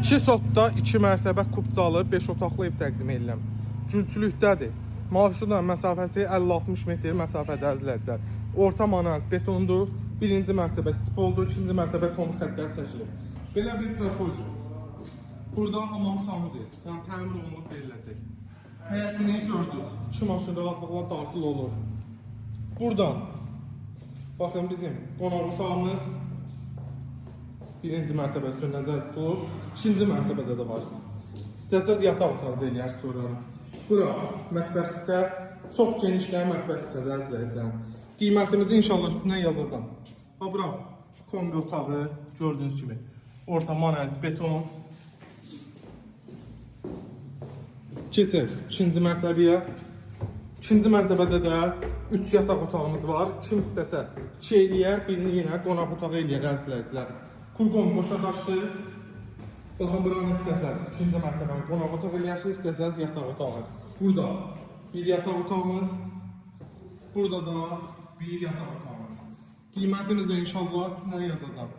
2 sotda 2 mərtəbə kubcalı 5 otaqlı ev təqdim edirəm. Gülçülükdədir. Marşrutla məsafəsi 50-60 metr məsafədə əziləcək. Orta manuel betondur. Birinci mərtəbə stipoldur, ikinci mərtəbə kontur xəttlər çəkilir. Belə bir profoji. Burada hamam sanuzi, yəni təmir olunub veriləcək. Həyətini gördünüz. 2 maşın rahatlıqla daxil olur. Buradan baxın bizim qonaq otağımız birinci mərtəbə üçün nəzərdə tutulub. İkinci mərtəbədə də var. İstəsəz yataq otağı da eləyər sonra. Bura mətbəx hissə, çox genişləyən mətbəx hissədə əzizləyəcəm. Qiymətimizi inşallah üstündən yazacağım. Bura kombi otağı gördüyünüz kimi. Orta manuel beton. Keçək ikinci mərtəbəyə. İkinci mərtəbədə də 3 yataq otağımız var. Kim istəsə 2 eləyər, birini yenə qonaq otağı eləyər əzizləyicilər. Kurqon boşa daşdı. Baxın, buranı istəsəz ikinci mərtəbəni qonaq otaq eləyərsiniz, istəsəz yataq otağı. Burada bir yataq otağımız, burada da bir yataq otağımız. Qiymətimizi inşallah üstündən yazacağım.